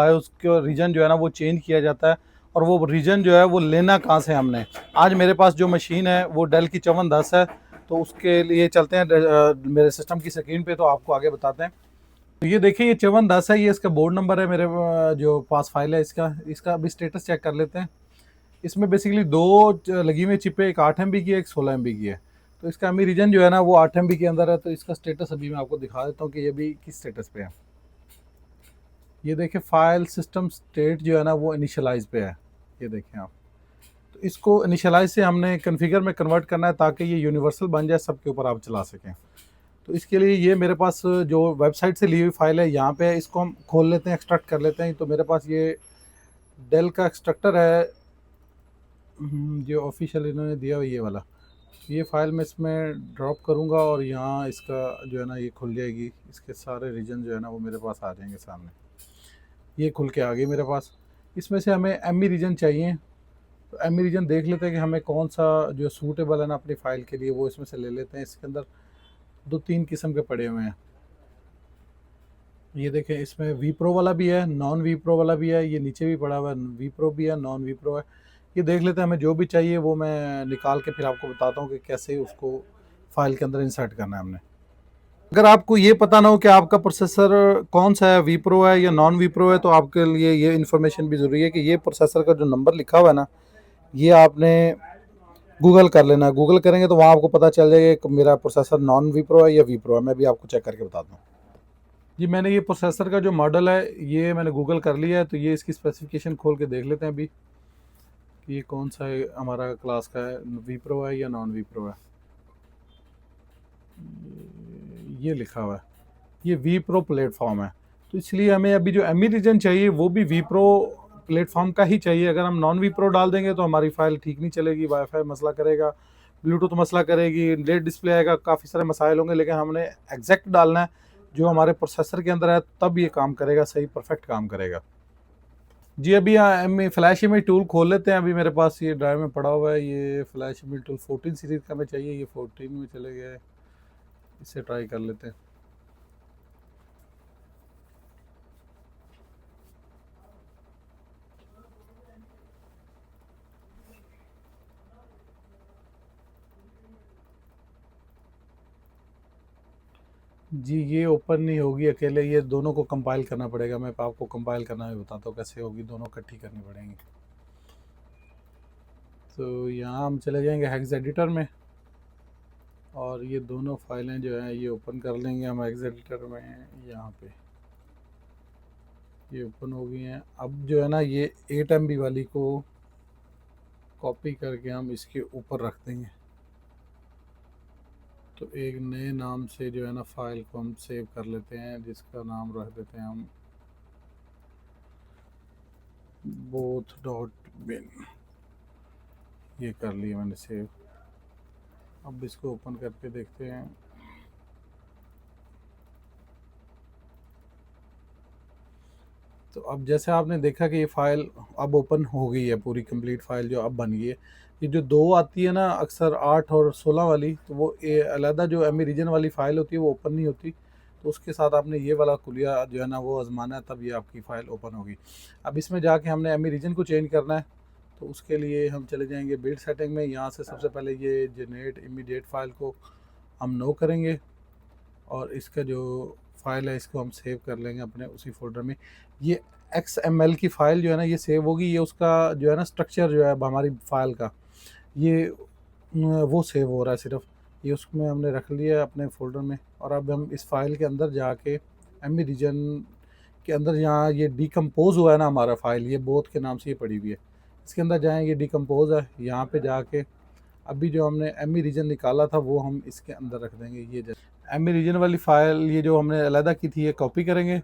है उसका रीजन जो है ना वो चेंज किया जाता है, और वो रीजन जो है वो लेना कहाँ से हमने। आज मेरे पास जो मशीन है वो डेल की 5410 है, तो उसके लिए चलते हैं मेरे सिस्टम की स्क्रीन पे, तो आपको आगे बताते हैं। तो ये देखिए ये 5410 है, ये इसका बोर्ड नंबर है मेरे जो पास फाइल है इसका इसका अभी स्टेटस चेक कर लेते हैं। इसमें बेसिकली दो लगी हुई चिप है, एक 8 MB की है, एक 16 MB की है। तो इसका अमी रीजन जो है ना वो 8 MB के अंदर है, तो इसका स्टेटस अभी मैं आपको दिखा देता हूँ कि ये भी किस स्टेटस पे है। ये देखिए फाइल सिस्टम स्टेट जो है ना वो इनिशियलाइज पे है, ये देखें आप। तो इसको इनिशियलाइज से हमने कन्फिगर में कन्वर्ट करना है ताकि ये यूनिवर्सल बन जाए, सबके ऊपर आप चला सकें। तो इसके लिए ये मेरे पास जो वेबसाइट से ली हुई फाइल है यहाँ पे है, इसको हम खोल लेते हैं, एक्सट्रैक्ट कर लेते हैं। तो मेरे पास ये डेल का एक्सट्रैक्टर है, जो ऑफिशियल इन्होंने दिया हुआ ये वाला। ये फाइल मैं इसमें ड्रॉप करूँगा और यहाँ इसका जो है ना ये खुल जाएगी, इसके सारे रीजन जो है ना वो मेरे पास आ जाएंगे सामने। ये खुल के आ गई मेरे पास। इसमें से हमें एम ई रीजन चाहिए, तो एम ई रीजन देख लेते हैं कि हमें कौन सा जो सूटेबल है ना अपनी फ़ाइल के लिए, वो इसमें से ले लेते हैं। इसके अंदर 2-3 किस्म के पड़े हुए हैं। ये देखें इसमें वी प्रो वाला भी है, नॉन वी प्रो वाला भी है, ये नीचे भी पड़ा हुआ है, वी प्रो भी है, नॉन वी प्रो है। ये देख लेते हैं, हमें जो भी चाहिए वो मैं निकाल के फिर आपको बताता हूँ कि कैसे उसको फाइल के अंदर इंसर्ट करना है हमने। अगर आपको ये पता ना हो कि आपका प्रोसेसर कौन सा है, वी प्रो है या नॉन वी प्रो है, तो आपके लिए ये इन्फॉर्मेशन भी ज़रूरी है कि ये प्रोसेसर का जो नंबर लिखा हुआ है ना, ये आपने गूगल कर लेना। गूगल करेंगे तो वहाँ आपको पता चल जाएगा कि मेरा प्रोसेसर नॉन वी प्रो है या वी प्रो है। मैं भी आपको चेक करके बताता हूँ। जी मैंने ये प्रोसेसर का जो मॉडल है ये मैंने गूगल कर लिया है, तो ये इसकी स्पेसिफिकेशन खोल के देख लेते हैं अभी कि ये कौन सा है हमारा क्लास का है, वी प्रो है या नॉन वी प्रो है। ये लिखा हुआ है, ये वी प्रो प्लेटफॉर्म है, तो इसलिए हमें अभी जो एम ई रीजन चाहिए वो भी वी प्रो प्लेटफॉर्म का ही चाहिए। अगर हम नॉन वी प्रो डाल देंगे तो हमारी फाइल ठीक नहीं चलेगी, वाईफाई मसला करेगा, ब्लूटूथ मसला करेगी, लेट डिस्प्ले आएगा, काफ़ी सारे मसाइल होंगे। लेकिन हमने एग्जैक्ट डालना है जो हमारे प्रोसेसर के अंदर है, तब ये काम करेगा, सही परफेक्ट काम करेगा। जी अभी हम फ्लैश इमेज टूल खोल लेते हैं। अभी मेरे पास ये ड्राइव में पड़ा हुआ है, ये फ्लैश इमेज टूल 14 सीरीज़ का हमें चाहिए, ये 14 में चले गए, इसे ट्राई कर लेते हैं। जी ये ओपन नहीं होगी अकेले, ये दोनों को कंपाइल करना पड़ेगा। मैं आपको कंपाइल करना भी बताता हूँ कैसे होगी, दोनों इकट्ठी करनी पड़ेंगी। तो यहाँ हम चले जाएंगे हेक्स एडिटर में, और ये दोनों फाइलें जो हैं ये ओपन कर लेंगे हम हेक्स एडिटर में। यहाँ पे ये ओपन हो गई हैं। अब जो है ना ये 8 MB वाली को कॉपी करके हम इसके ऊपर रख देंगे। तो एक नए नाम से जो है ना फाइल को हम सेव कर लेते हैं, जिसका नाम रख देते हैं हम both.bin। ये कर लिया मैंने सेव। अब इसको ओपन करके देखते हैं। तो अब जैसे आपने देखा कि ये फ़ाइल अब ओपन हो गई है, पूरी कंप्लीट फ़ाइल जो अब बन गई है। ये जो दो आती है ना अक्सर 8 और 16 वाली, तो वो अलहदा जो एम रीजन वाली फ़ाइल होती है वो ओपन नहीं होती। तो उसके साथ आपने ये वाला कुलिया जो है ना वो आजमाना है, तब ये आपकी फ़ाइल ओपन होगी। अब इसमें जाके हमने एम रीजन को चेंज करना है, तो उसके लिए हम चले जाएंगे बिल्ड सेटिंग में। यहाँ से सबसे पहले ये जनरेट इमीडिएट फ़ाइल को हम नो करेंगे, और इसका जो फाइल है इसको हम सेव कर लेंगे अपने उसी फोल्डर में। ये XML की फ़ाइल जो है ना ये सेव होगी, ये उसका जो है ना स्ट्रक्चर जो है हमारी फ़ाइल का, ये वो सेव हो रहा है सिर्फ। ये उसमें हमने रख लिया है अपने फ़ोल्डर में। और अब हम इस फाइल के अंदर जाके एम रीजन के अंदर, यहाँ ये डिकम्पोज हुआ है ना हमारा फ़ाइल, ये बोथ के नाम से ये पड़ी हुई है, इसके अंदर जाएँ, ये डिकम्पोज है, यहाँ पे जाके अभी जो हमने एम रीजन निकाला था वो हम इसके अंदर रख देंगे। ये एम रीजन वाली फ़ाइल ये जो हमने अलहदा की थी ये कॉपी करेंगे,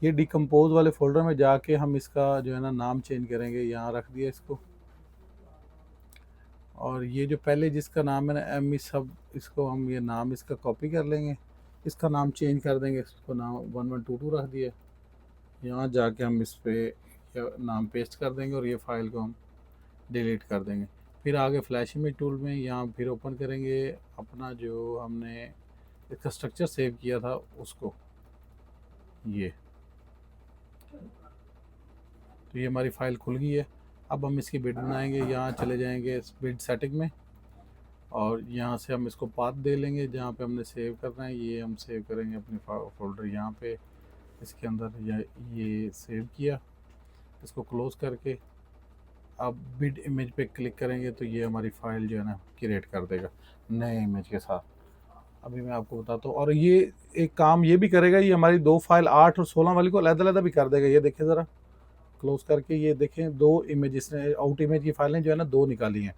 ये डिकम्पोज वाले फ़ोल्डर में जाके हम इसका जो है ना नाम चेंज करेंगे, यहाँ रख दिया इसको। और ये जो पहले जिसका नाम है ना एम ई सब, इसको हम ये नाम इसका कॉपी कर लेंगे, इसका नाम चेंज कर देंगे, इसको नाम 1122 रख दिया। यहाँ जाके हम इस पर नाम पेस्ट कर देंगे और ये फ़ाइल को हम डिलीट कर देंगे। फिर आगे फ्लैश इमेज टूल में यहाँ फिर ओपन करेंगे अपना जो हमने इसका स्ट्रक्चर सेव किया था उसको, ये तो ये हमारी फ़ाइल खुल गई है। अब हम इसकी बिड बनाएंगे, यहाँ चले जाएंगे बिड सेटिंग में और यहाँ से हम इसको पाथ दे लेंगे जहाँ पे हमने सेव करना है। ये हम सेव करेंगे अपनी फोल्डर यहाँ पे, इसके अंदर ये सेव किया। इसको क्लोज़ करके अब बिड इमेज पे क्लिक करेंगे तो ये हमारी फ़ाइल जो है ना क्रिएट कर देगा नए इमेज के साथ। अभी मैं आपको बताता हूँ, और ये एक काम ये भी करेगा, ये हमारी दो फाइल 8 और 16 वाली को अलग-अलग भी कर देगा। ये देखिए ज़रा क्लोज़ करके, ये देखें दो इमेज इसने आउट इमेज की फाइलें जो है ना दो निकाली हैं,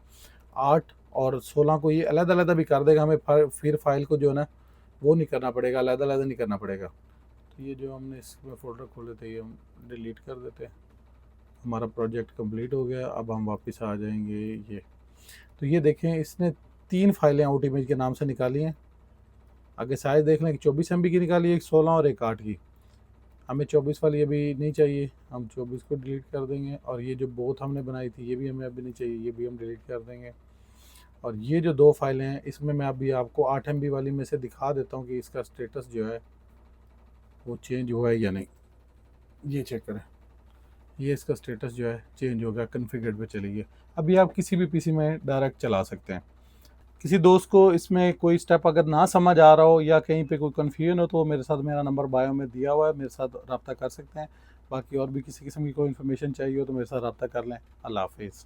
8 और 16 को ये अलग-अलग भी कर देगा। हमें फिर फाइल को जो है ना वो नहीं करना पड़ेगा, अलग-अलग नहीं करना पड़ेगा। तो ये जो हमने इसमें फ़ोल्डर खोले थे ये हम डिलीट कर देते हैं। हमारा प्रोजेक्ट कंप्लीट हो गया। अब हम वापस आ जाएंगे ये, तो ये देखें इसने 3 फाइलें आउट इमेज के नाम से निकाली हैं। आगे साइज देख लें, 24 MB की निकाली, एक 16 और एक 8 की। हमें 24 वाली अभी नहीं चाहिए, हम 24 को डिलीट कर देंगे। और ये जो बोथ हमने बनाई थी ये भी हमें अभी नहीं चाहिए, ये भी हम डिलीट कर देंगे। और ये जो दो फाइलें हैं इसमें मैं अभी आपको 8 MB वाली में से दिखा देता हूँ कि इसका स्टेटस जो है वो चेंज हुआ है या नहीं। ये चेक करें, ये इसका स्टेटस जो है चेंज हो गया, कॉन्फ़िगर पे चली गई। अभी आप किसी भी पीसी में डायरेक्ट चला सकते हैं। किसी दोस्त को इसमें कोई स्टेप अगर ना समझ आ रहा हो या कहीं पे कोई कन्फ्यूजन हो तो मेरे साथ, मेरा नंबर बायो में दिया हुआ है, मेरे साथ रब्ता कर सकते हैं। बाकी और भी किसी किस्म की कोई इन्फॉर्मेशन चाहिए हो तो मेरे साथ रब्ता कर लें। अल्लाह हाफिज़।